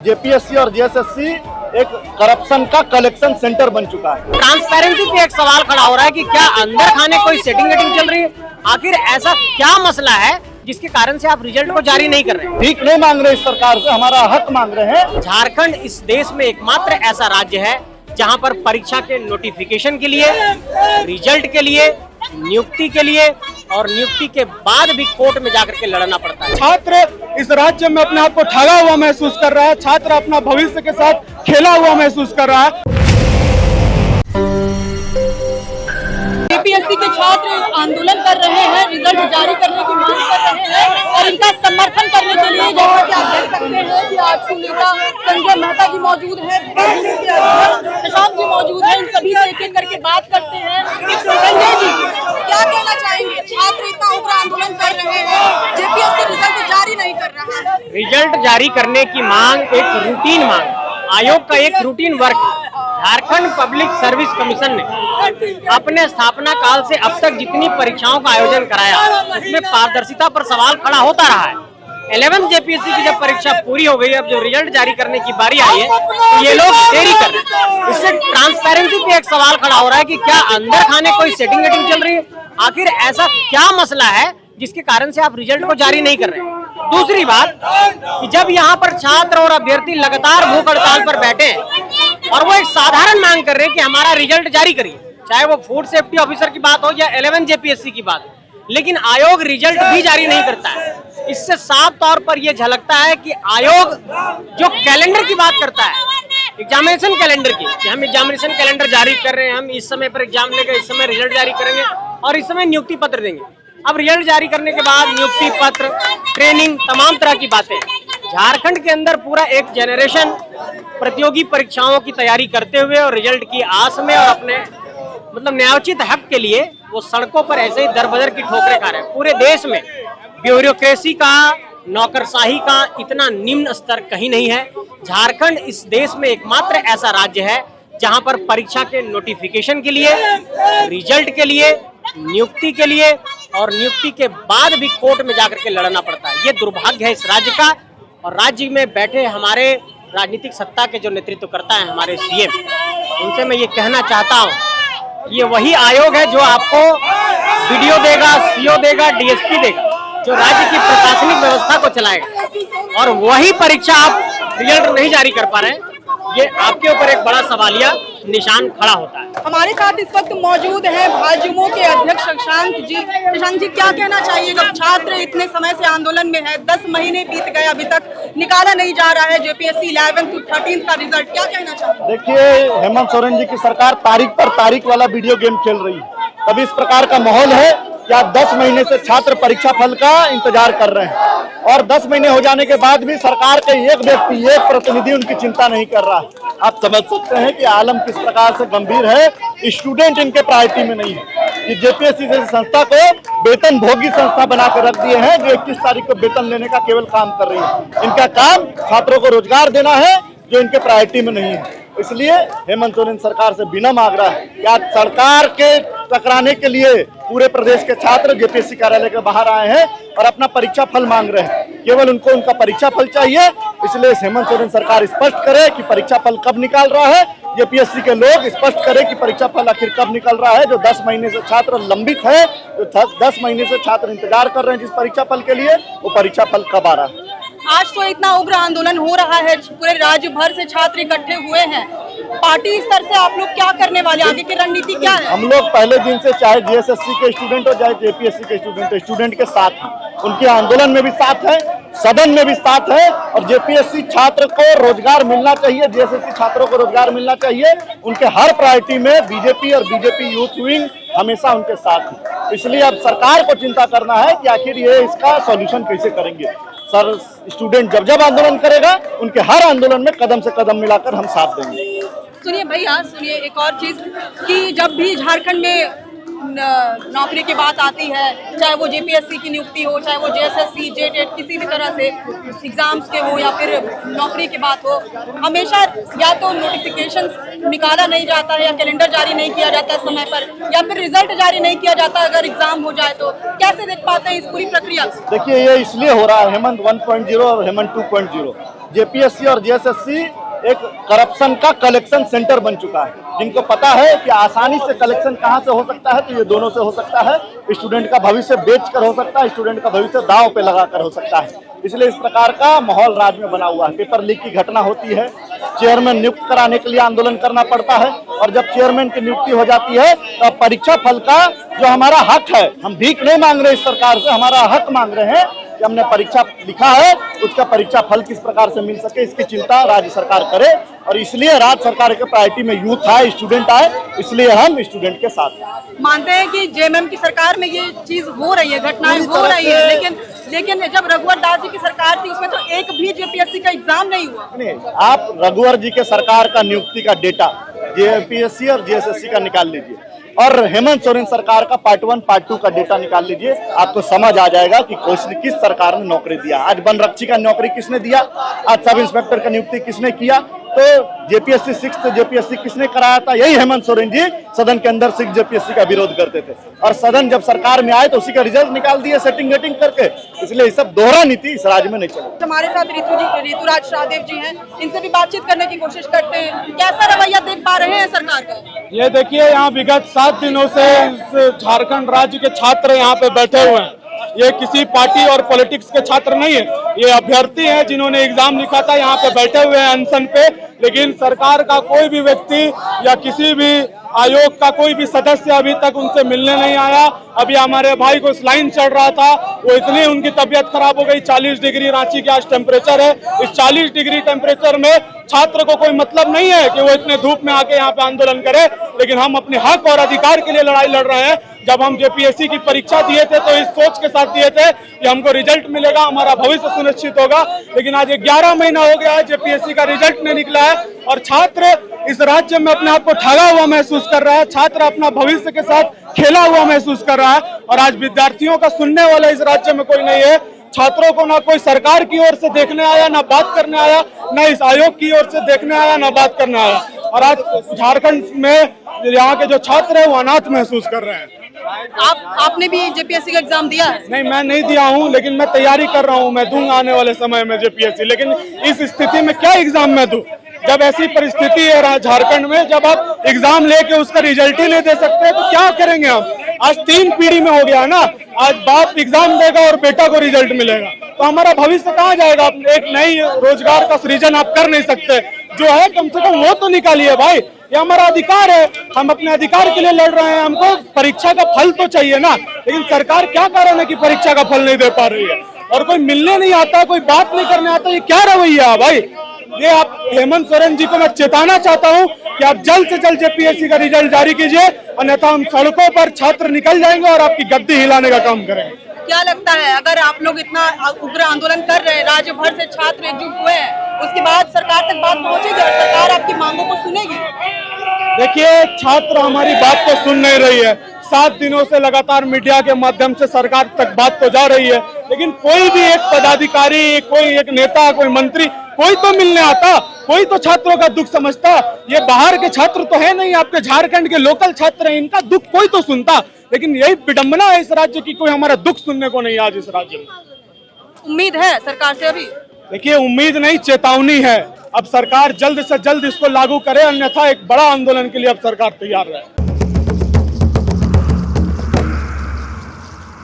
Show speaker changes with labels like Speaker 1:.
Speaker 1: JPSC और JSSC एक corruption का कलेक्शन सेंटर बन चुका है।
Speaker 2: ट्रांसपेरेंसी पे एक सवाल खड़ा हो रहा है कि क्या अंदर खाने कोई सेटिंग चल रही है। आखिर ऐसा क्या मसला है जिसके कारण से आप रिजल्ट को जारी नहीं कर रहे हैं?
Speaker 1: ठीक नहीं मांग रहे इस सरकार से, हमारा हक मांग रहे हैं।
Speaker 2: झारखंड इस देश में एकमात्र ऐसा राज्य है जहां पर परीक्षा के नोटिफिकेशन के लिए, रिजल्ट के लिए, नियुक्ति के लिए और नियुक्ति के बाद भी कोर्ट में जाकर के लड़ना पड़ता है।
Speaker 3: छात्र इस राज्य में अपने आप को ठगा हुआ महसूस कर रहा है। छात्र अपना भविष्य के साथ खेला हुआ महसूस कर रहा है।
Speaker 4: जेपीएससी के छात्र आंदोलन कर रहे हैं, रिजल्ट जारी करने की मांग कर रहे हैं और इनका समर्थन करने के लिए जैसा कि आप देख सकते हैं कि आजसू नेता संजय मेहता जी मौजूद हैं, शशांक जी मौजूद हैं। इन सभी से एक एक करके बात करते हैं। संजय जी, क्या कहना चाहेंगे? छात्र इतना उग्र आंदोलन कर रहे हैं, जेपीएससी रिजल्ट जारी नहीं कर रहा है।
Speaker 2: रिजल्ट जारी करने की मांग एक रूटीन मांग, आयोग का एक routine work. Jharkhand public service commission ने अपने स्थापना काल से अब तक जितनी परीक्षाओं का आयोजन कराया उसमें पारदर्शिता पर सवाल खड़ा होता रहा है। 11 जेपीएससी की जब परीक्षा पूरी हो गई, अब जो रिजल्ट जारी करने की बारी आई है तो ये लोग देरी कर रहे हैं। इससे ट्रांसपेरेंसी पे एक सवाल खड़ा हो रहा है कि क्या अंदर खाने कोई सेटिंग चल रही है। आखिर ऐसा क्या मसला है जिसके कारण से आप रिजल्ट को जारी नहीं कर रहे हैं? दूसरी बात कि जब यहाँ पर छात्र और अभ्यर्थी लगातार भूख हड़ताल पर बैठे हैं और वो एक साधारण मांग कर रहे हैं कि हमारा रिजल्ट जारी करिए, चाहे वो फूड सेफ्टी ऑफिसर की बात हो या 11 जेपीएससी की बात, लेकिन आयोग रिजल्ट भी जारी नहीं करता है। इससे साफ तौर पर यह झलकता है कि आयोग जो कैलेंडर की बात करता है, एग्जामिनेशन कैलेंडर की, कि हम एग्जामिनेशन कैलेंडर जारी कर रहे हैं, हम इस समय पर एग्जाम लेंगे, इस समय रिजल्ट जारी करेंगे और इस समय नियुक्ति पत्र देंगे। अब रिजल्ट जारी करने के बाद नियुक्ति पत्र, ट्रेनिंग, तमाम तरह की बातें। झारखंड के अंदर पूरा एक जनरेशन प्रतियोगी परीक्षाओं की तैयारी करते हुए और रिजल्ट की आस में और अपने न्यायोचित हक के लिए वो सड़कों पर ऐसे ही दरबदर की ठोकरें खा रहे हैं। पूरे देश में ब्यूरोक्रेसी का, नौकरशाही का इतना निम्न स्तर कहीं नहीं है। झारखंड इस देश में एकमात्र ऐसा राज्य है जहां पर परीक्षा के नोटिफिकेशन के लिए, रिजल्ट के लिए, नियुक्ति के लिए और नियुक्ति के बाद भी कोर्ट में जाकर के लड़ना पड़ता है। ये दुर्भाग्य है इस राज्य का। और राज्य में बैठे हमारे राजनीतिक सत्ता के जो नेतृत्व करता है, हमारे सीएम, उनसे मैं ये कहना चाहता हूँ, ये वही आयोग है जो आपको वीडियो देगा, सीओ देगा, डीएसपी देगा, जो राज्य की प्रशासनिक व्यवस्था को चलाएगा, और वही परीक्षा आप रिजल्ट नहीं जारी कर पा रहे हैं। ये आपके ऊपर एक बड़ा सवालिया निशान खड़ा होता है।
Speaker 4: हमारे साथ इस वक्त मौजूद हैं भाजयुमो के अध्यक्ष शशांक जी। शशांक जी, क्या कहना चाहिएगा? छात्र इतने समय से आंदोलन में है, 10 महीने बीत गए, अभी तक निकाला नहीं जा रहा है जेपीएससी 11th to 13th का रिजल्ट। क्या कहना चाहिए?
Speaker 1: देखिए, हेमंत सोरेन जी की सरकार तारीख पर तारीख वाला वीडियो गेम खेल रही है। तभी इस प्रकार का माहौल है कि आप 10 महीने से छात्र परीक्षा फल का इंतजार कर रहे हैं और 10 महीने हो जाने के बाद भी सरकार के एक व्यक्ति, एक प्रतिनिधि उनकी चिंता नहीं कर रहा है। आप समझ सकते हैं कि आलम किस प्रकार से गंभीर है। स्टूडेंट इनके प्रायोरिटी में नहीं है। कि जेपीएससी जैसी संस्था को वेतन भोगी संस्था बना कर रख दिए हैं, जो 21 तारीख को वेतन लेने का केवल काम कर रही है। इनका काम छात्रों को रोजगार देना है, जो इनके प्रायोरिटी में नहीं है। इसलिए हेमंत सोरेन सरकार से विनम्र आग्रह है कि आज सरकार के टकराने के लिए पूरे प्रदेश के छात्र जेपीएससी कार्यालय के बाहर आए हैं और अपना परीक्षा फल मांग रहे हैं। केवल उनको उनका परीक्षा फल चाहिए। इसलिए हेमंत सोरेन सरकार स्पष्ट करे कि परीक्षा फल कब निकाल रहा है। जेपीएससी के लोग स्पष्ट करे कि परीक्षा फल आखिर कब निकल रहा है। जो 10 महीने से छात्र लंबित है, जो 10 महीने से छात्र इंतजार कर रहे हैं जिस परीक्षा फल के लिए, वो परीक्षा फल कब आ रहा है।
Speaker 4: आज तो इतना उग्र आंदोलन हो रहा है, पूरे राज्य भर से छात्र इकट्ठे हुए हैं। पार्टी स्तर से आप लोग क्या करने वाले, आगे की रणनीति क्या है?
Speaker 1: हम लोग पहले दिन से, चाहे जेएसएससी के स्टूडेंट हो चाहे जेपीएससी के स्टूडेंट के साथ हैं। उनके आंदोलन में भी साथ है, सदन में भी साथ है। और जेपीएससी छात्र को रोजगार मिलना चाहिए, जेएसएससी छात्रों को रोजगार मिलना चाहिए। उनके हर प्रायोरिटी में बीजेपी और बीजेपी यूथ विंग हमेशा उनके साथ है। इसलिए अब सरकार को चिंता करना है कि आखिर ये इसका सॉल्यूशन कैसे करेंगे। सर, स्टूडेंट जब जब आंदोलन करेगा, उनके हर आंदोलन में कदम से कदम मिलाकर हम साथ देंगे।
Speaker 4: सुनिए भैया, सुनिए एक और चीज कि जब भी झारखंड में नौकरी की बात आती है, चाहे वो जेपीएससी की नियुक्ति हो, चाहे वो जेएसएससी, जेटेट, किसी भी तरह से एग्जाम्स के हो या फिर नौकरी की बात हो, हमेशा या तो नोटिफिकेशन निकाला नहीं जाता है या कैलेंडर जारी नहीं किया जाता है समय पर, या फिर रिजल्ट जारी नहीं किया जाता अगर एग्जाम हो जाए तो। कैसे देख पाते हैं इस पूरी प्रक्रिया?
Speaker 1: देखिए, ये इसलिए हो रहा है हेमंत 1.0 और हेमंत 2.0। जेपीएससी और जेएसएससी एक करप्शन का कलेक्शन सेंटर बन चुका है। जिनको पता है कि आसानी से कलेक्शन कहां से हो सकता है, तो ये दोनों से हो सकता है। स्टूडेंट का भविष्य बेच कर हो सकता है, स्टूडेंट का भविष्य दांव पे लगा कर हो सकता है। इसलिए इस प्रकार का माहौल राज्य में बना हुआ है। पेपर लीक की घटना होती है, चेयरमैन नियुक्त कराने के लिए आंदोलन करना पड़ता है, और जब चेयरमैन की नियुक्ति हो जाती है तो परीक्षा फल का जो हमारा हक है, हम भीख नहीं मांग रहे इस सरकार से, हमारा हक मांग रहे हैं कि हमने परीक्षा लिखा है, उसका परीक्षा फल किस प्रकार से मिल सके, इसकी चिंता राज्य सरकार करे। और इसलिए राज्य सरकार के प्रायोरिटी में यूथ आए, स्टूडेंट आए, इसलिए हम स्टूडेंट के साथ हैं।
Speaker 4: मानते हैं कि जेएमएम की सरकार में ये चीज हो रही है, घटनाएं हो रही है, लेकिन जब रघुवर दास जी की सरकार थी उसमें तो एक भी जेपीएससी का एग्जाम नहीं हुआ।
Speaker 1: नहीं, आप रघुवर जी के सरकार का नियुक्ति का डेटा जेपीएससी और जेएसएससी का निकाल लीजिए, और हेमंत सोरेन सरकार का पार्ट 1 पार्ट 2 का डेटा निकाल लीजिए, आपको समझ आ जाएगा कि किस सरकार ने नौकरी दिया। आज वन रक्षी का नौकरी किसने दिया, आज सब इंस्पेक्टर का नियुक्ति किसने किया, तो जेपीएससी 6 जेपीएससी किसने कराया था, यही हेमंत सोरेन जी सदन के अंदर 6 जेपीएससी का विरोध करते थे, और सदन जब सरकार में आए तो उसी का रिजल्ट निकाल दिए सेटिंग वेटिंग करके। इसलिए ये सब दोहरा नीति इस राज्य में नहीं चलेगी।
Speaker 4: हमारे साथ ऋतुराज शाहदेव जी हैं, इनसे भी बातचीत करने की कोशिश करते हैं। कैसा रवैया देख पा रहे हैं सरकार का?
Speaker 3: ये देखिए, यहाँ विगत 7 दिनों से इस झारखंड राज्य के छात्र यहाँ पे बैठे हुए हैं। ये किसी पार्टी और पॉलिटिक्स के छात्र नहीं है, ये अभ्यर्थी हैं जिन्होंने एग्जाम लिखा था, यहाँ पे बैठे हुए हैं अनशन पे। लेकिन सरकार का कोई भी व्यक्ति या किसी भी आयोग का कोई भी सदस्य अभी तक उनसे मिलने नहीं आया। अभी हमारे भाई को स्लाइन चढ़ रहा था, वो इतनी उनकी तबीयत खराब हो गई। 40 डिग्री रांची के आज टेम्परेचर है। इस 40 डिग्री टेम्परेचर में छात्र को कोई मतलब नहीं है कि वो इतने धूप में आके यहाँ पे आंदोलन करे, लेकिन हम अपने हक और अधिकार के लिए लड़ाई लड़ रहे हैं। जब हम जेपीएससी की परीक्षा दिए थे तो इस सोच के साथ दिए थे कि हमको रिजल्ट मिलेगा, हमारा भविष्य सुनिश्चित होगा, लेकिन आज 11 महीना हो गया है, जेपीएससी का रिजल्ट नहीं निकला है, और छात्र इस राज्य में अपने आप को ठगा हुआ महसूस कर रहा है। छात्र अपना भविष्य के साथ खेला हुआ महसूस कर रहा है, और आज विद्यार्थियों का सुनने वाला इस राज्य में कोई नहीं है। छात्रों को ना कोई सरकार की ओर से देखने आया, ना बात करने आया, ना इस आयोग की ओर से देखने आया, ना बात करने आया। और आज झारखंड में यहाँ के जो छात्र है वो अनाथ महसूस कर रहे हैं।
Speaker 4: आपने भी जेपीएससी का एग्जाम दिया है?
Speaker 3: नहीं, मैं नहीं दिया हूँ, लेकिन मैं तैयारी कर रहा हूँ, मैं दूंगा आने वाले समय में जेपीएससी। लेकिन इस स्थिति में क्या एग्जाम मैं दूं, जब ऐसी परिस्थिति है झारखंड में, जब आप एग्जाम लेके उसका रिजल्ट ही नहीं दे सकते तो क्या करेंगे हम? आज 3 पीढ़ी में हो गया ना, आज बाप एग्जाम देगा और बेटा को रिजल्ट मिलेगा, तो हमारा भविष्य कहाँ जाएगा? एक नई रोजगार का सृजन आप कर नहीं सकते, जो है कम से कम वो तो निकालिए भाई। ये हमारा अधिकार है, हम अपने अधिकार के लिए लड़ रहे हैं। हमको परीक्षा का फल तो चाहिए ना, लेकिन सरकार क्या कारण है कि परीक्षा का फल नहीं दे पा रही है, और कोई मिलने नहीं आता, कोई बात नहीं करने आता। ये क्या रवैया है भाई? ये आप हेमंत सोरेन जी को मैं चेताना चाहता हूं कि आप जल्द से जल्द जेपीएससी का रिजल्ट जारी कीजिए, अन्यथा हम सड़कों पर छात्र निकल जाएंगे और आपकी गद्दी हिलाने का काम करेंगे।
Speaker 4: क्या लगता है, अगर आप लोग इतना उग्र आंदोलन कर रहे हैं, राज्य भर से छात्र एकजुट हुए हैं, उसके बाद सरकार तक बात पहुंचेगी और सरकार आपकी मांगों को सुनेगी?
Speaker 3: देखिए, छात्र हमारी बात को सुन नहीं रही है। 7 दिनों से लगातार मीडिया के माध्यम से सरकार तक बात तो जा रही है, लेकिन कोई भी एक पदाधिकारी, कोई एक नेता, कोई मंत्री, कोई तो मिलने आता, कोई तो छात्रों का दुख समझता। ये बाहर के छात्र तो है नहीं, आपके झारखंड के लोकल छात्र हैं, इनका दुख कोई तो सुनता। लेकिन यही विडंबना है इस राज्य की, कोई हमारा दुख सुनने को नहीं आज इस राज्य में।
Speaker 4: उम्मीद है सरकार से अभी?
Speaker 3: देखिए, उम्मीद नहीं, चेतावनी है। अब सरकार जल्द से जल्द इसको लागू करे, अन्यथा एक बड़ा आंदोलन के लिए अब सरकार तैयार है।